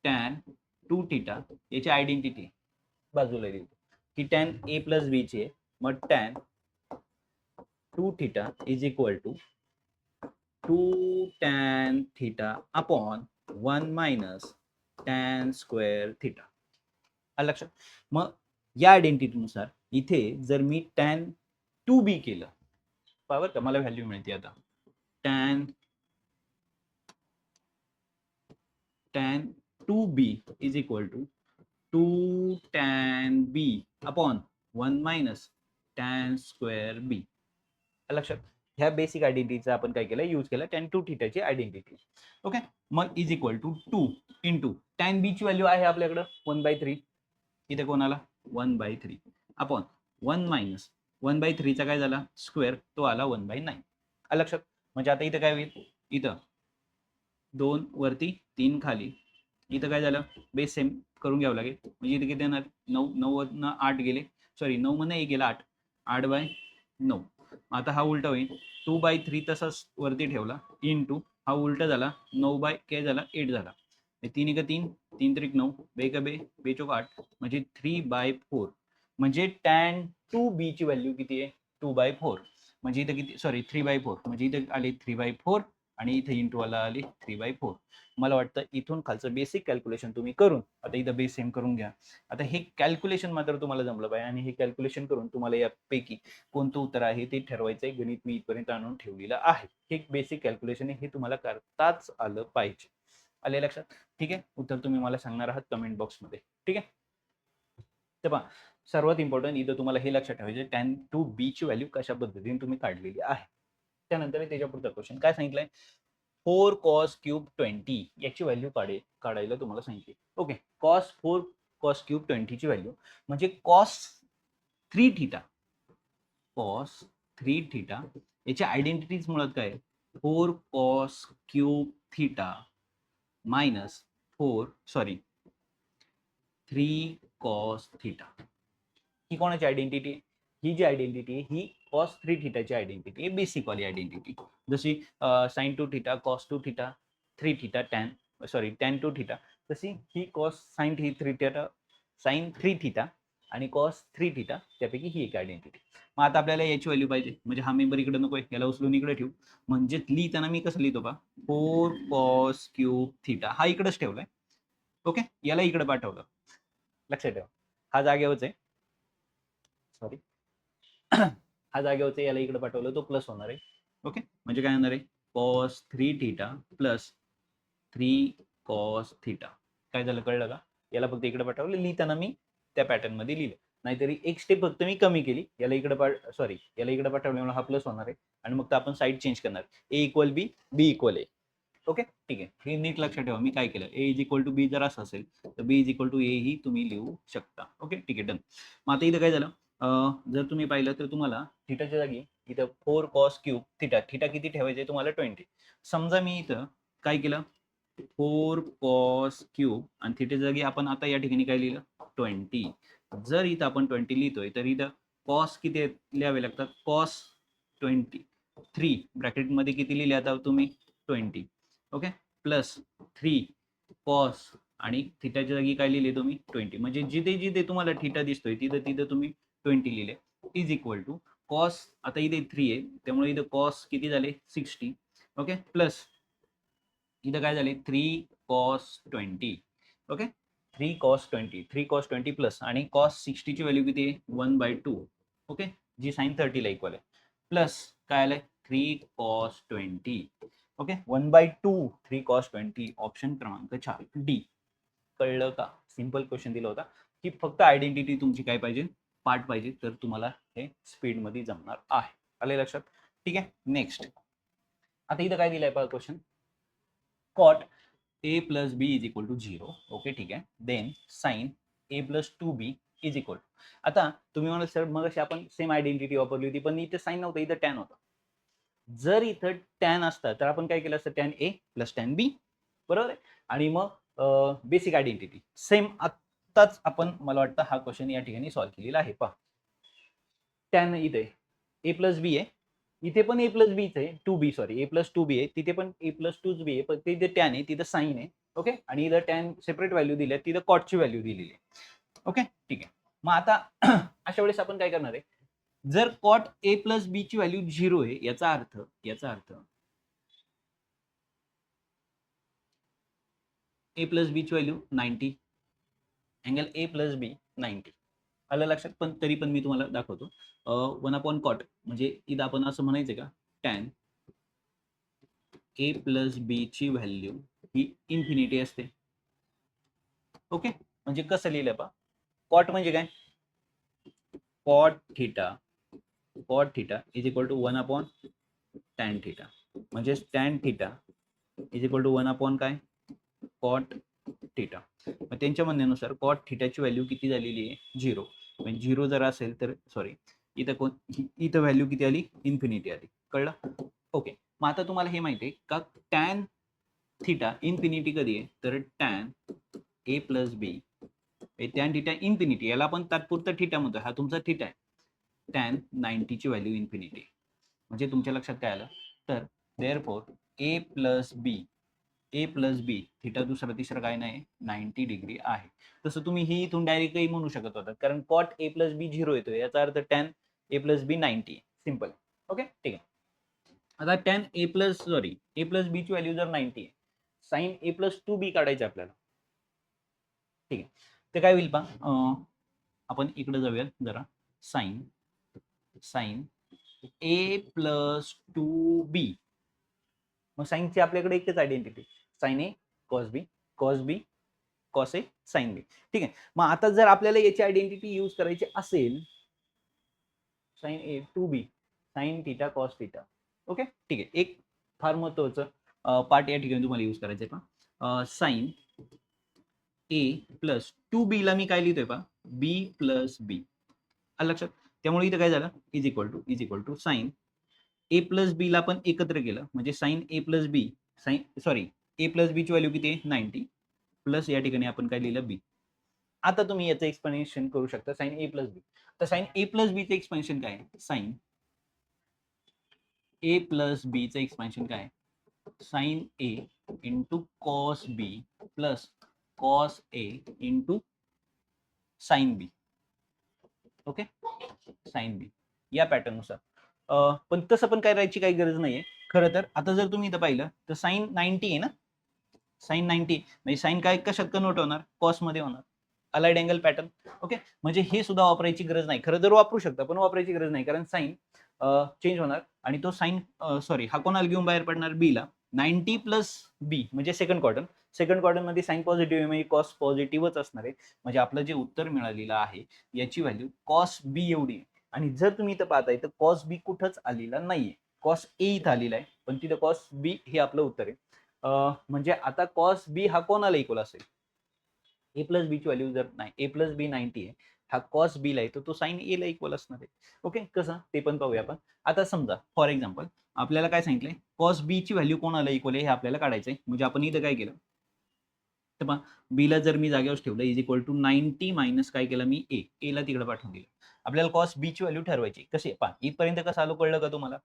टॅन 2 थीटा याची आयडेंटिटी बाजूला लिहितो की टॅन ए प्लस बी ची आहे. मग tan 2 theta is equal to 2 tan theta upon 1 minus tan square theta. आलं लक्षात? मग या आयडेंटिटीनुसार इथे जर मी टॅन 2b केलं, बरोबर का, मला व्हॅल्यू मिळते आता tan 2b is equal to 2 tan b upon 1 minus tan square b. लक्षात? ह्या बेसिक आयडेंटिटीचा आपण काय केलं? यूज केला टॅन 2 थीटाची आयडेंटिटी. ओके, मग is equal to 2 into tan b ची व्हॅल्यू आहे आपल्याकडं 1/3. इथे कोणाला? 1/3 अपॉन 1 मायनस 1/3 चा काय झाला? स्क्वेअर, तो आला 1/9. लक्षात? म्हणजे आता इथं काय होईल? इथं 2 वरती 3 खाली, इथं काय झालं? बेस सेम करून घ्यावं लागेल. म्हणजे इथे किती येणार? 9. 9 मधनं 8 गेले, सॉरी 9 मधनं 1 गेला 8, 8/9. आता हा उलटा होईल, 2/3 तसाच वरती ठेवला इंटू हा उलटा झाला, 9 काय झाला? 8 झाला. 3 एक 3, 3 त्रिक 9, बे का बे, बेचोक 8, म्हणजे 3/4. म्हणजे टॅन 2b ची व्हॅल्यू किती आहे? 2/4. म्हणजे इथं किती? सॉरी 3/4. म्हणजे इथे आले 3/4 आणि इथे इंटू वाला आले 3/4. मला वाटतं इथून खालचं बेसिक कॅल्क्युलेशन तुम्ही करून, आता इथं बेस सेम करून घ्या. आता हे कॅल्क्युलेशन मात्र तुम्हाला जमलं पाहिजे आणि हे कॅल्क्युलेशन करून तुम्हाला यापैकी कोणतं उत्तर आहे ते ठरवायचं आहे. गणित मी इथपर्यंत आणून ठेवलेलं आहे. हे बेसिक कॅल्क्युलेशन आहे, हे तुम्हाला करताच आलं पाहिजे. आले लक्षात? ठीक आहे, उत्तर तुम्ही मला सांगणार आहात कमेंट बॉक्समध्ये. ठीक आहे, तर पहा, सर्वात इम्पॉर्टंट इथं तुम्हाला हे लक्षात ठेवायचे टॅन 2b ची व्हॅल्यू कशा पद्धतीने तुम्ही काढलेली आहे. त्यानंतर त्याच्या पुढचा क्वेश्चन काय सांगितलंय? 4 cos क्यूब 20 याची व्हॅल्यू काढायला तुम्हाला सांगितली. ओके,4 cos क्यूब 20 ची व्हॅल्यू म्हणजे cos 3 थीटा, cos 3 थीटा याची आयडेंटिटीज मुळात काय? 4 cos cube theta minus 3 cos theta. ही कोणाची आयडेंटिटी? ही जी आयडेंटिटी ही cos 3 थीटाची आयडेंटिटी आहे, बेसिक वाली आयडेंटिटी. जशी sin 2 theta, cos 2 theta, 3 theta, tan 2 theta, तशी ही sin 3 थीटा आणि cos 3 थीटा, त्यापैकी ही एक आयडेंटिटी. मग आता आपल्याला याची व्हॅल्यू पाहिजे, म्हणजे हा मेंबर इकडे नकोय, याला उचलून इकडे ठेवू. म्हणजे लिहिताना मी कसं लिहितो पहा, 4 cos क्यूब थीटा हा इकडेच ठेवलाय. ओके, याला इकडे पाठवलं. लक्षात ठेवा, हा जागेवरच आहे, सॉरी हा जागेवरच याला इकडे पाठवलं, तो प्लस होणार आहे. ओके, म्हणजे काय होणार आहे? cos 3 theta plus 3 cos theta. काय झालं कळलं का? याला फक्त इकडे पाठवलं, लिहिताना मी त्या पॅटर्न मध्ये लिहिलं. नाहीतरी एक स्टेप फक्त मी कमी केली, याला इकडे याला इकडे पाठवल्यामुळे हा प्लस होणार आहे आणि मग आपण साईड चेंज करणार, ए इक्वल बी, बी इक्वल ए. ओके ठीक आहे, हे नीट लक्षात ठेवा. मी काय केलं, ए इज इक्वल टू बी जर असं असेल तर बी इज इक्वल टू ए ही तुम्ही लिहू शकता. ओके ठीक आहे, डन. मग आता इथं काय झालं, जर तुम्ही पाहिलं तर तुम्हाला थिटाच्या जागी इथं 4 cos क्यूब थिटा, थिटा किती ठेवायचे तुम्हाला 20. समजा मी इथं काय केलं, 4 cos क्यूब आणि थिटाच्या जागी आपण आता या ठिकाणी काय लिहिलं 20. जर इथं आपण 20 लिहितोय तर इथं कॉस किती लिहावे लागतात, कॉस 23 ब्रॅकेटमध्ये किती लिहिले आता तुम्ही 20. ओके प्लस 3 कॉस आणि थिटाच्या जागी काय लिहिले तुम्ही 20. म्हणजे जिथे जिथे तुम्हाला थिटा दिसतोय तिथं तिथं तुम्ही 20 लिहिले, इज इक्वल टू कॉस, आता इथे 3 आहे त्यामुळे इथं कॉस किती झाले 60. ओके प्लस इथं काय झाले 3 cos 20. Okay 3 cos 20, 3 cos 20 plus आणि cos 60 ची व्हॅल्यू किती आहे 1/2. ओके जी sin 30 ला इक्वल आहे, प्लस काय आलंय 3 cos 20. ओके 1/2 3 cos 20, ऑप्शन क्रमांक 4 डी. कळलं का, सिंपल क्वेश्चन दिला होता की फक्त आयडेंटिटी तुमची काय पाहिजे, पार्ट पाहिजे, तर तुम्हाला हे स्पीड मध्ये जमणार आहे. आले लक्षात, ठीक आहे. नेक्स्ट आता इथं काय दिलंय पहा question, cot a plus b is equal to 0. Okay ठीक आहे, then sine a plus 2b is equal. आता तुम्ही म्हणाल सर मग अशी आपण सेम आयडेंटिटी वापरली होती पण इथे साइन नव्हतं, इथं टॅन होतं. जर इथं टॅन असतं तर आपण काय केलं असतं, टॅन ए प्लस टॅन बी, बरोबर आहे. आणि मग बेसिक आयडेंटिटी सेम आत्ताच आपण, मला वाटतं हा क्वेश्चन या ठिकाणी सॉल्व्ह केलेला आहे. पहा टॅन इथे ए प्लस बी आहे, इथे पण ए प्लस बीच आहे, 2b सॉरी ए प्लस 2b आहे, तिथे पण ए प्लस 2b आहे, पण तिथे टॅन आहे तिथं साइन आहे. ओके आणि इथं टॅन सेपरेट व्हॅल्यू दिली आहे, तिथं कॉटची व्हॅल्यू दिलेली आहे. ओके ठीक आहे, मग आता अशा वेळेस आपण काय करणार आहे, जर कॉट ए प्लस बी ची व्हॅल्यू 0 आहे याचा अर्थ ए प्लस बी ची व्हॅल्यू 90, अँगल ए प्लस बी 90. आलं लक्षात, पण तरी पण मी तुम्हाला दाखवतो. 1 कॉट म्हणजे इथं आपण असं म्हणायचं का, टॅन ए प्लस बी ची व्हॅल्यू ही इन्फिनिटी असते. ओके म्हणजे कसं लिहिलं पहा, कॉट म्हणजे काय, cot theta is equal to 1 tan theta, म्हणजे tan theta is equal to 1 काय, कॉट थिटा. मग त्यांच्या म्हणण्यानुसार कॉट थिटाची व्हॅल्यू किती झालेली आहे 0. म्हणजे 0 जर असेल तर सॉरी इथं व्हॅल्यू किती आली, इन्फिनिटी आली. कळलं. ओके मग आता तुम्हाला हे माहिती आहे का, टॅन थिटा इन्फिनिटी कधी आहे, तर tan a plus B tan theta infinity, याला आपण तात्पुरता थिटा म्हणतो, हा तुमचा थिटा आहे. टॅन 90 ची व्हॅल्यू इन्फिनिटी, म्हणजे तुमच्या लक्षात काय आलं, तर देअरफॉर ए प्लस बी थिटा दुसरा तिसरा काय नाही 90 डिग्री आहे. तसं तुम्ही ही इथून डायरेक्टली म्हणू शकत होता, कारण कॉट ए प्लस बी 0 येतोय याचा अर्थ tan a plus B 90. Simple. Okay ठीक आहे. आता टॅन ए प्लस बी ची व्हॅल्यू जर 90 आहे, साइन ए प्लस 2b काढायचं आपल्याला. ठीक आहे, ते काय होईल पहा, आपण इकडे जाऊया जरा, साइन ए प्लस 2b, मग साइनची आपल्याकडे एकच identity, sign A cos B, cos A sine B. ठीक आहे, मग आता जर आपल्याला याची आयडेंटिटी यूज करायची असेल, साइन ए 2b sine theta cos theta. Okay ठीक आहे, एक फार महत्वाचं पार्ट या ठिकाणी तुम्हाला यूज करायचं आहे पहा, साइन ए प्लस 2b ला मी काय लिहितोय पहा, बी प्लस बी. लक्षात, त्यामुळे इथं काय झालं, is equal to sine a plus b ला आपण एकत्र केलं म्हणजे sine a plus b, a plus b ची व्हॅल्यू किती आहे 90, प्लस या ठिकाणी आपण काय लिहिलं बी. आता तुम्ही याचं एक्सप्लेनेशन करू शकता साइन ए प्लस बी. तर साइन ए प्लस बी चं एक्सपेन्शन काय आहे, साइन ए प्लस बी चं एक्सपेन्शन काय आहे, sign A into cos B plus cos A into sine B. Okay sine B या पॅटर्न नुसार. पण तसं पण काय राहायची काही गरज नाहीये खरं तर. आता जर तुम्ही इथं पाहिलं तर साइन 90 आहे ना, साइन 90 म्हणजे साइन काय कशात कन्वर्ट होणार, कॉस मध्ये होणार, अलाइड अँगल पॅटर्न. ओके म्हणजे हे सुद्धा वापरायची गरज नाही, खरं तर वापरू शकता पण वापरायची गरज नाही, कारण साइन चेंज होणार आणि तो साइन हा कोणाला घेऊन बाहेर पडणार, बी ला. 90 प्लस बी म्हणजे सेकंड क्वाड्रंट मध्ये साईन पॉझिटिव्ह आहे म्हणजे कॉस पॉझिटिव्हच असणार आहे. म्हणजे आपलं जे उत्तर मिळालेलं आहे याची व्हॅल्यू कॉस बी एवढी आहे. आणि जर तुम्ही इथं पाहताय तर कॉस बी कुठंच आलेला नाहीये, कॉस ए इथं आलेला आहे, पण तिथं कॉस बी हे आपलं उत्तर आहे. म्हणजे आता कॉस बी हा कोणाला इक्वल असेल, ए प्लस बी ची व्हॅल्यू जर नाही, ए प्लस बी 90 आहे, हा कॉस बी ला आहे तर तो साइन ए ला इक्वल असणार आहे. ओके, कसं ते पण पाहूया आपण. आता समजा फॉर एक्झाम्पल आपल्याला काय सांगितलंय, कॉस बी ची व्हॅल्यू कोणाला इक्वल आहे हे आपल्याला काढायचंय. म्हणजे आपण इथं काय केलं तर पहा, बी ला जर मी जागेवर ठेवलं इज इक्वल टू 90 मायनस काय केलं मी ए ला तिकडे पाठवून दिलं. आपल्याला कॉस बी ची व्हॅल्यू ठरवायची कशी, पहा इथपर्यंत कसं आलो कळलं का तुम्हाला?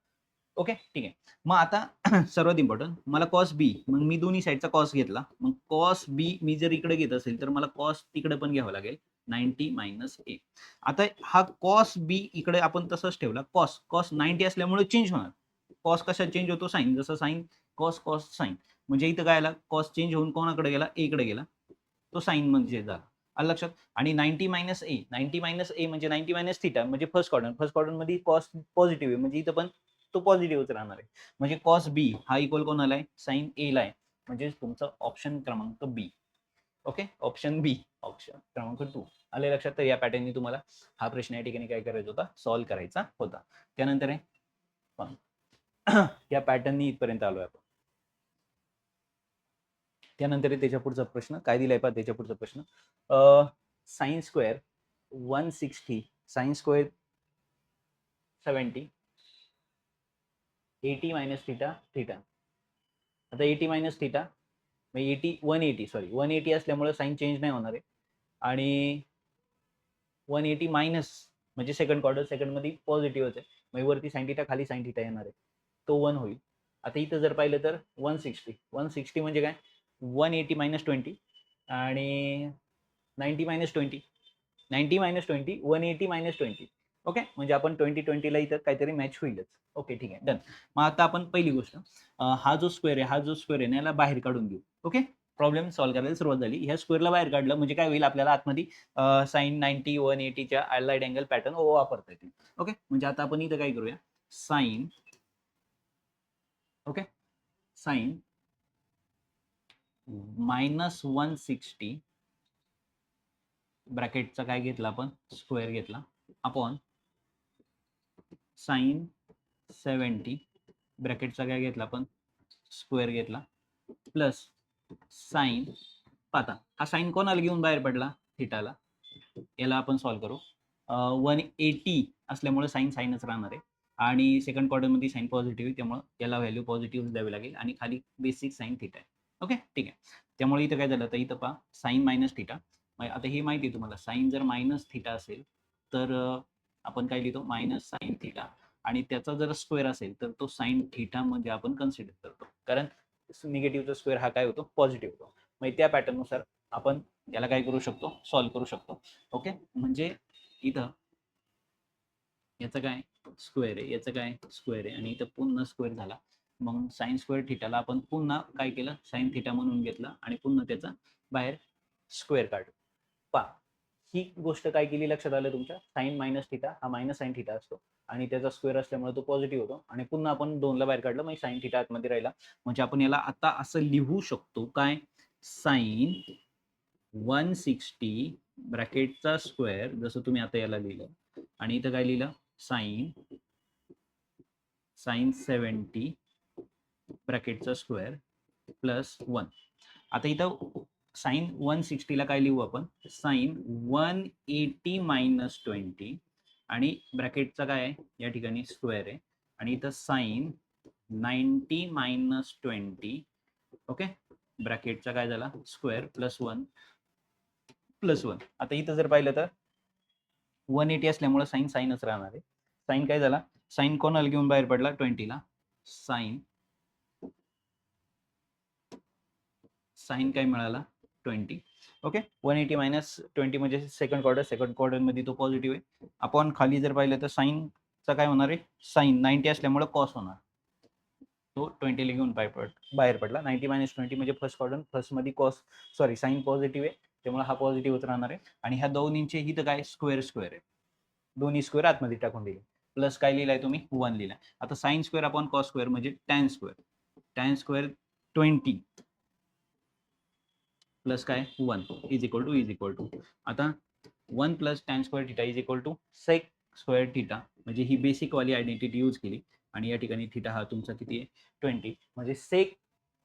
ओके ठीक आहे. मग आता सर्वात इम्पॉर्टंट मला कॉस बी, मग मी दोन्ही साईडचा कॉस घेतला, मग कॉस बी मी जर इकडे घेत असेल तर मला कॉस तिकडे पण घ्यावं लागेल 90 मायनस ए. आता हा कॉस बी इकडे आपण तसंच ठेवला, कॉस कॉस 90 असल्यामुळे चेंज होणार. कॉस कशात चेंज होतो? साईन, जसं साईन कॉस कॉस साईन. म्हणजे इथं काय आला, कॉस चेंज होऊन कोणाकडे गेला? ए कडे गेला, तो साईन म्हणजे झाला. आलं लक्षात? आणि 90 मायनस ए, 90 मायनस ए म्हणजे 90 मायनस थिटा म्हणजे फर्स्ट क्वाड्रंट मध्ये कॉस पॉझिटिव्ह आहे म्हणजे इथं पण तो पॉझिटिव्हच राहणार आहे. म्हणजे कॉस बी हा इक्वल कोणाला आहे? साइन ए ला आहे. म्हणजे तुमचा ऑप्शन क्रमांक बी. ओके, ऑप्शन बी, ऑप्शन क्रमांक 2 आले लक्षात? तर या पॅटर्ननी तुम्हाला हा प्रश्न या ठिकाणी काय करायचा होता? सॉल्व्ह करायचा होता. त्यानंतर आहे या पॅटर्ननी इथपर्यंत आलोय आपण. त्यानंतर त्याच्या पुढचा प्रश्न काय दिलाय पहा, त्याच्या पुढचा प्रश्न sine square 160 sine square 70 80 minus theta theta. आता 80 मायनस थीटा 180 असल्यामुळे साइन चेंज नाही होणार आहे. आणि 180 मायनस म्हणजे सेकंड मध्ये पॉझिटिव्हच आहे, म्हणजे वरती साइन थीटा खाली साइन थीटा येणार आहे, तो 1 होईल. आता इथं जर पाहिलं तर 160 म्हणजे काय? 180 मायनस 20 आणि 90 मायनस 20, 90 मायनस 20 180 मायनस 20. ओके, म्हणजे आपण 20 ला इथं काहीतरी मॅच होईलच. ओके ठीक आहे, डन. मग आता आपण पहिली गोष्ट हा जो स्क्वेअर आहे ना याला बाहेर काढून घेऊ. ओके, प्रॉब्लेम सॉल्व्ह करायला सुरुवात झाली. ह्या स्क्वेअरला बाहेर काढलं म्हणजे काय होईल, आपल्याला आतमध्ये साइन 90 180च्या अलाइड अँगल पॅटर्न वापरता येतील. ओके, म्हणजे आता आपण इथं काय करूया, साइन ओके साइन -160 ब्रॅकेटचा काय घेतला आपण? स्क्वेअर घेतला अपॉन साइन 70 ब्रॅकेटचा काय घेतला आपण? स्क्वेअर घेतला प्लस साइन, पाहता हा साइन कोणाला घेऊन बाहेर पडला? थिटाला. याला आपण सॉल्व्ह करू. 180 असल्यामुळे साइन साइनच राहणार आहे आणि सेकंड क्वार्टर मध्ये साइन पॉझिटिव्ह आहे, त्यामुळे याला व्हॅल्यू पॉझिटिव्ह द्यावी लागेल आणि खाली बेसिक साइन थिटा आहे. ओके ठीक आहे. त्यामुळे इथं काय झालं, तर इथं पहा साइन मायनस थिटा. आता हे माहिती आहे तुम्हाला, साइन जर मायनस थिटा असेल तर आपण काय लिहितो? Minus sine theta. आणि त्याचा जर स्क्वेअर असेल तर तो साइन थिटा मध्ये आपण कन्सिडर करतो, कारण निगेटिव्हचा स्क्वेअर हा काय होतो? पॉझिटिव्ह होतो. मग त्या पॅटर्न नुसार आपण याला काय करू शकतो? सॉल्व्ह करू शकतो. ओके, म्हणजे इथं याचं काय स्क्वेअर आहे, याचं काय स्क्वेअर आहे आणि इथं पुन्हा स्क्वेअर झाला. मग साइन स्क्वेअर थिटाला आपण पुन्हा काय केलं? साइन थिटा म्हणून घेतलं आणि पुन्हा त्याचा बाहेर स्क्वेअर काढलं. पहा ही गोष्ट काय केली लक्षात आलं तुमच्या? साइन मायनस थिटा हा मायनस साइन थिटा असतो आणि त्याचा स्क्वेअर असल्यामुळे तो पॉझिटिव्ह होतो आणि पुन्हा आपण 2 ला बाहेर काढलं, मग साइन थिटा आतमध्ये राहिला. म्हणजे आपण याला आता असं लिहू शकतो काय? साइन 160 ब्रॅकेटचा स्क्वेअर, जसं तुम्ही आता याला लिहिलं, आणि इथं काय लिहिलं? साइन 70 ब्रॅकेटचा स्क्वेअर प्लस 1. आता इथं साइन 160 ला काय लिहू आपण? साइन 180 मायनस 20 आणि ब्रॅकेटचा काय आहे या ठिकाणी? स्क्वेअर आहे. आणि इथं साइन 90 मायनस 20 ओके, ब्रॅकेटचा काय झाला? Square plus 1 plus 1. आता इथं जर पाहिलं तर 180 असल्यामुळे साइन साइनच राहणार आहे. साइन काय झाला? साइन कोणाला घेऊन बाहेर पडला? 20 ला. साइन काय मिळाला? 20. ओके, 180 मायनस 20 म्हणजे सेकंड क्वार्टर मध्ये तो पॉझिटिव्ह आहे. आपण खाली जर पाहिलं तर साइनचा काय होणार आहे? साइन 90 असल्यामुळे कॉस होणार, तो 20 ला घेऊन बाहेर पडला. 90 मायनस 20 म्हणजे फर्स्ट मध्ये कॉस साइन पॉझिटिव्ह आहे, त्यामुळे हा पॉझिटिव्हच राहणार आहे. आणि ह्या दोन्हींचे इथं काय? स्क्वेअर आहे, दोन्ही स्क्वेअर आतमध्ये टाकून दिले. प्लस काय लिहिलाय तुम्ही? 1 लिहिलाय. आता sine square upon cos square म्हणजे tan square. Tan square 20 plus काय 1 इज इक्वल टू आता 1 plus tan square theta is equal to sec square theta, म्हणजे ही बेसिक वाली आयडेंटिटी यूज केली आणि या ठिकाणी थिटा हा तुमचा किती आहे 20, म्हणजे सेक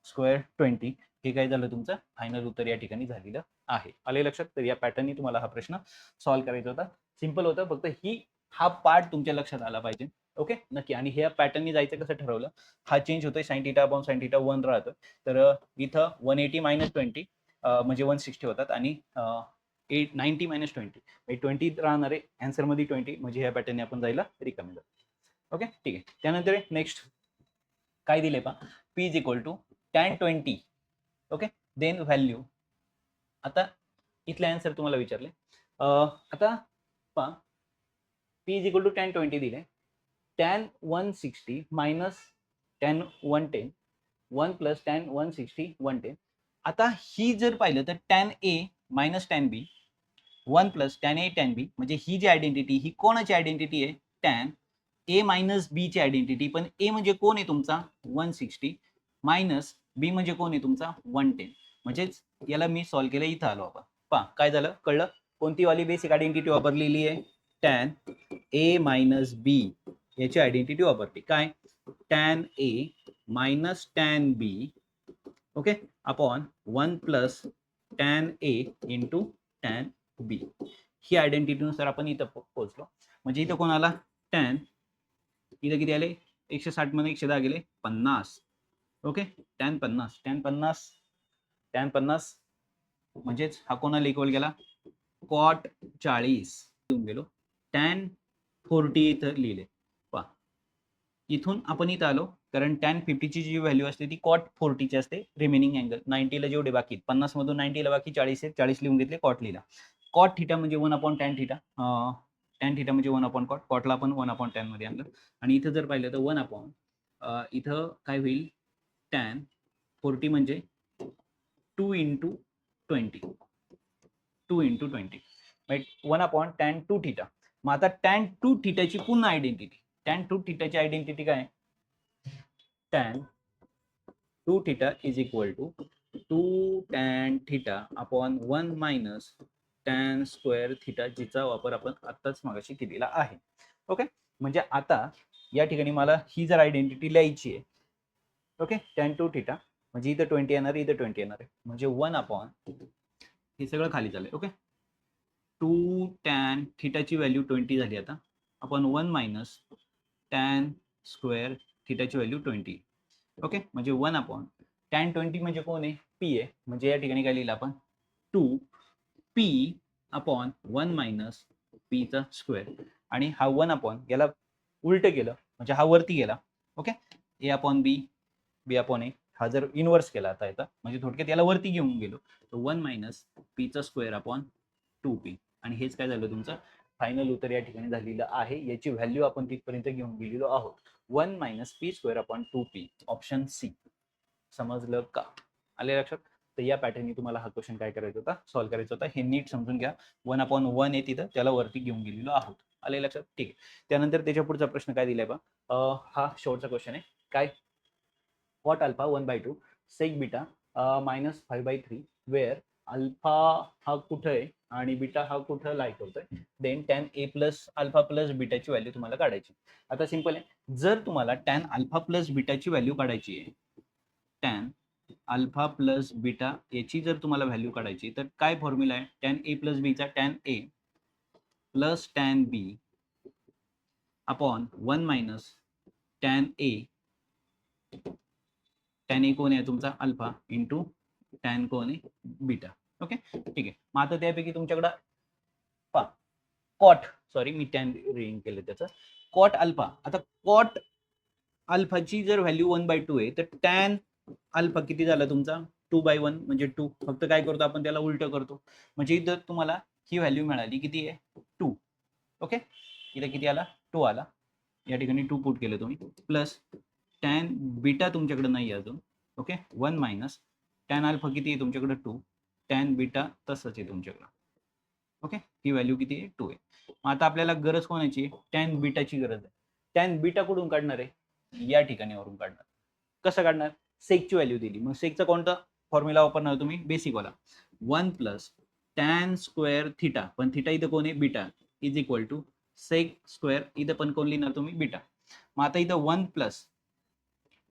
स्क्वेअर 20 हे काय झालं तुमचं फायनल उत्तर या ठिकाणी झालेलं आहे. आले लक्षात? तर या पॅटर्ननी तुम्हाला हा प्रश्न सॉल्व्ह करायचा होता. सिंपल होतं, फक्त हा पार्ट तुमच्या लक्षात आला पाहिजे. ओके नक्की. आणि ह्या पॅटर्ननी जायचं कसं ठरवलं, हा चेंज होतोय sine theta upon sine theta 1 राहतं, तर इथं 180 मायनस 20 म्हणजे 160 होतात आणि 90 मायनस 20 म्हणजे 20 राहणार आहे आन्सरमध्ये 20, म्हणजे ह्या पॅटर्नने आपण जायला रिकमेंड करतो. ओके ठीक आहे. त्यानंतर नेक्स्ट काय दिले पहा, p is equal to tan 20. Okay then value. आता इथले आन्सर तुम्हाला विचारले, आता पहा p is equal to tan 20 दिले, tan 160 minus tan 110 1 plus tan 160 110. आता ही जर पाहिलं तर tan a minus tan b 1 plus tan a tan b, म्हणजे ही जी आयडेंटिटी ही कोणाची आयडेंटिटी आहे, टॅन ए मायनस बी ची आयडेंटिटी. पण ए म्हणजे कोण आहे तुमचा 160 मायनस बी म्हणजे कोण आहे तुमचा 110. म्हणजेच याला मी सॉल्व्ह केलं, इथं आलो आपण. पहा काय झालं कळलं, कोणती वाली बेसिक आयडेंटिटी वापरलेली आहे, टॅन ए मायनस बी याची आयडेंटिटी वापरते. काय tan a minus tan B okay upon 1 plus tan a into tan बी. ही आयडेंटिटीनुसार आपण इथं पोहोचलो. म्हणजे इथं कोणाला टॅन, इथं किती आले 160 मध्ये 110 गेले 50. ओके टॅन 50 टॅन 50 टॅन 50 म्हणजेच हा कोणाला इक्वल गेला कॉट 40 घेऊन गेलो. टॅन 40 इथं लिहिले. पहा इथून आपण इथं आलो, कारण टॅन 50ची जी व्हॅल्यू असते ती कॉट 40ची असते. रिमेनिंग अँगल 90ला जेवढे बाकी 50 मधून 90ला बाकी 40 आहे, 40 लिहून घेतले, कॉट लिहिला. कॉट थिटा म्हणजे 1 upon tan theta, tan theta म्हणजे 1 अपॉन कॉट, कॉटला आपण 1 अपॉन टॅन मध्ये आणलं. आणि इथं जर पाहिलं तर 1 अपॉन इथं काय होईल, टॅन 40 म्हणजे 2 into 20 2 into 20 1 upon tan 2 theta. मग आता टॅन 2 थिटाची पुन्हा आयडेंटिटी, टॅन 2 थिटाची आयडेंटिटी काय, tan 2 theta is equal to 2 tan theta upon 1 minus tan square theta, जिचा वापर आपण आत्ताच मागाशी केलेला आहे. ओके म्हणजे आता या ठिकाणी मला ही जर आयडेंटिटी लिहायची आहे, ओके टॅन 2 थिटा म्हणजे इथं 20 येणार आहे, इथं 20 येणार आहे, म्हणजे 1 अपॉन हे सगळं खाली चालेल. ओके 2 टॅन थिटाची व्हॅल्यू 20 झाली आता, आपण 1 मायनस टॅन स्क्वेअर थिटाची व्हॅल्यू 20. ओके म्हणजे 1 अपॉन टॅन 20 म्हणजे कोण आहे, पी आहे. म्हणजे या ठिकाणी काय लिहिलं आपण 2 पी अपॉन 1 मायनस पीचा स्क्वेअर. आणि हा 1 अपॉन याला उलट केलं म्हणजे हा वरती गेला. ओके ए अपॉन बी, बी अपॉन ए, हा जर इनवर्स केला आता याचा, म्हणजे थोडक्यात याला वरती घेऊन गेलो तर 1 मायनस पीचा स्क्वेअर अपॉन 2p. आणि हेच काय झालं तुमचं फायनल उत्तर या ठिकाणी झालेलं आहे. याची व्हॅल्यू आपण तिथपर्यंत घेऊन गेलेलो आहोत, 1 minus p square upon 2p, option c. समजलं का? आले लक्षात? तर या पॅटर्ननी तुम्हाला हा क्वेश्चन काय करायचा होता, सॉल्व्ह करायचा होता. हे नीट समजून घ्या. 1 अपॉन 1 आहे तिथं, त्याला वरती घेऊन गेलेलो आहोत. आले लक्षात? ठीक आहे. त्यानंतर त्याच्या पुढचा प्रश्न काय दिलाय बा, हा शेवटचा क्वेश्चन आहे. काय, कॉट अल्फा 1/2 सेक बीटा मायनस 5/3 वेअर अल्फा हा कुठं आहे आणि बीटा हा कुठं लाय करतोय, then tan a plus alpha plus बीटाची value तुम्हाला काढायची. आता सिंपल आहे, जर तुम्हाला टॅन अल्फा प्लस बीटाची व्हॅल्यू काढायची आहे, टॅन अल्फा प्लस बीटा याची जर तुम्हाला व्हॅल्यू काढायची, तर काय फॉर्म्युला आहे, टॅन ए प्लस बीचा tan a plus tan b upon 1 minus tan a, tan A कोण आहे तुमचा अल्फा इंटू टॅन कोण आहे बीटा. ओके ठीक आहे. मग आता त्यापैकी तुमच्याकडं कॉट, सॉरी मी टॅन रिडिंग केलं त्याचं, कॉट अल्फा. आता कॉट अल्फाची जर व्हॅल्यू 1/2 आहे, तर टॅन अल्फा किती झाला तुमचा 2/1 म्हणजे 2. फक्त काय करतो आपण त्याला उलट करतो, म्हणजे इथं तुम्हाला ही व्हॅल्यू मिळाली किती आहे 2. ओके इथं किती आला 2 आला, या ठिकाणी 2 पुट केलं तुम्ही, प्लस टॅन बीटा तुमच्याकडे नाही अजून. ओके 1 मायनस टॅन अल्फा किती आहे तुमच्याकडे 2, टॅन बीटा तसंच आहे तुमच्याकडे. ओके ही व्हॅल्यू किती आहे 2 आहे. मग आता आपल्याला गरज कोणाची, टॅन बीटाची गरज आहे. टॅन बीटा कुठून काढणार आहे, या ठिकाणी वरून काढणार. कसं काढणार, सेकची व्हॅल्यू दिली, मग सेकचा कोणता फॉर्म्युला वापरणार तुम्ही? बेसिक वाला. 1 प्लस टॅन स्क्वेअर थिटा, पण थिटा इथं कोण आहे? Beta, is equal to sec square, इथं पण कोण लिहिणार तुम्ही? बीटा. मग आता इथं 1 प्लस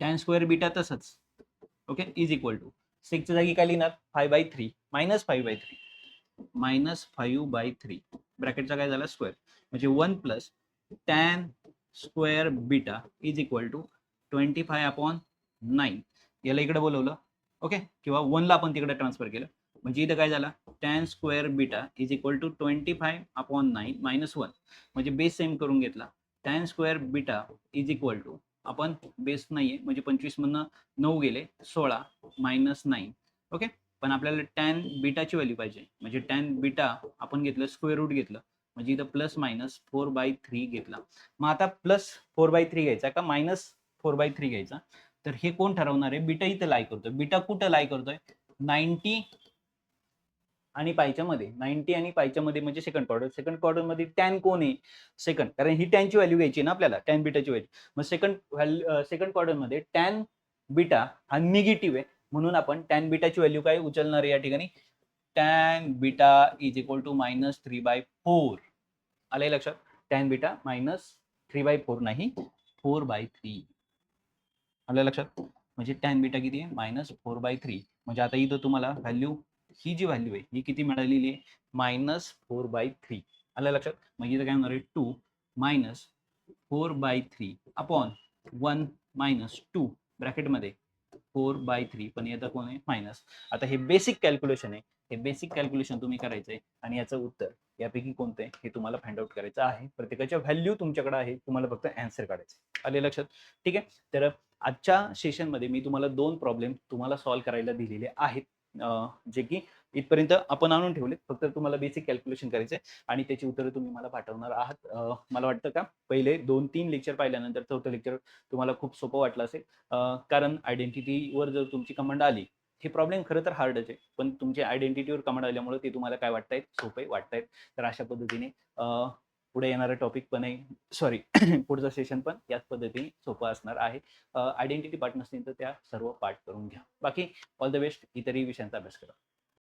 टॅन स्क्वेअर बीटा तसंच, ओके, इज इक्वल टू सेकच्या जागी काय लिहिणार? 5/3 मायनस 5/3 मायनस 5/3 ब्रॅकेटचा काय झाला? स्क्वेअर, म्हणजे 1 plus tan square beta is equal to 25/9. याला इकडे बोलवलं, ओके, किंवा 1 ला आपण तिकडे ट्रान्सफर केलं, म्हणजे इथं काय झालं? Tan square beta is equal to 25/9 minus 1, म्हणजे बेस सेम करून घेतला. Tan square beta is equal to, आपण बेस नाहीये म्हणजे 25 मधनं 9 गेले, 16 मायनस 9, ओके. पण आपल्याला टॅन बीटाची व्हॅल्यू पाहिजे, म्हणजे टॅन बीटा आपण घेतलं स्क्वेअर रूट घेतलं, म्हणजे इथं प्लस मायनस 4/3 घेतला. मग आता प्लस 4/3 घ्यायचा का मायनस 4/3 घ्यायचा? तर हे कोण ठरवणार आहे? बीटा इथं लाई करतोय. बीटा कुठं लाई करतोय? 90 आणि पायच्या मध्ये. 90 आणि पायच्या मध्ये म्हणजे सेकंड क्वाड्रंट. सेकंड क्वाड्रंट मध्ये टॅन कोण आहे? सेकंड, कारण ही टॅनची व्हॅल्यू घ्यायची ना आपल्याला, टॅन बीटाची व्हॅल्यू. मग सेकंड क्वाड्रंट मध्ये टॅन बीटा हा निगेटिव्ह आहे, म्हणून आपण टॅन बीटाची व्हॅल्यू काय उचलणार आहे या ठिकाणी? Tan beta is equal to minus 3/4. आलंय लक्षात? टॅन बीटा मायनस 3/4 नाही, 4/3. आलं लक्षात? म्हणजे टॅन बीटा किती आहे? मायनस 4/3. म्हणजे आता इथं तुम्हाला व्हॅल्यू, ही जी व्हॅल्यू आहे ही किती मिळालेली आहे? मायनस 4/3. आलं लक्षात? मग इथं काय होणार आहे? 2 मायनस 4/3 अपॉन 1 मायनस 2 ब्रॅकेटमध्ये 4/3, पण येतं कोण आहे? मायनस. आता हे बेसिक कॅल्क्युलेशन आहे, हे बेसिक कॅल्क्युलेशन तुम्ही करायचंय आणि याचं उत्तर यापैकी कोणतं आहे हे तुम्हाला फाइंड आउट करायचं आहे. प्रत्येकाच्या व्हॅल्यू तुमच्याकडे आहे, तुम्हाला फक्त आन्सर काढायचं. आले लक्षात? ठीक आहे. तर आजच्या सेशनमध्ये मी तुम्हाला 2 प्रॉब्लेम तुम्हाला सॉल्व्ह करायला दिलेले आहेत, जे की इथपर्यंत आपण आणून ठेवले. फक्त तुम्हाला बेसिक कॅल्क्युलेशन करायचं आहे आणि त्याची उत्तरं तुम्ही मला पाठवणार आहात. मला वाटतं का पहिले 2-3 लेक्चर पाहिल्यानंतर चौथं लेक्चर तुम्हाला खूप सोपं वाटलं असेल, कारण आयडेंटिटीवर जर तुमची कमांड आली, हे प्रॉब्लेम खरं तर हार्डच आहे, पण तुमच्या आयडेंटिटीवर कमांड आल्यामुळे ते तुम्हाला काय वाटतायत? सोपे वाटतायत. तर अशा पद्धतीने पुढे येणारं टॉपिक पण आहे, सॉरी पुढचं सेशन पण याच पद्धतीने सोपं असणार आहे. आयडेंटिटी पार्ट नसतील तर त्या सर्व पार्ट करून घ्या. बाकी ऑल द बेस्ट. इतरही विषयांचा अभ्यास करा.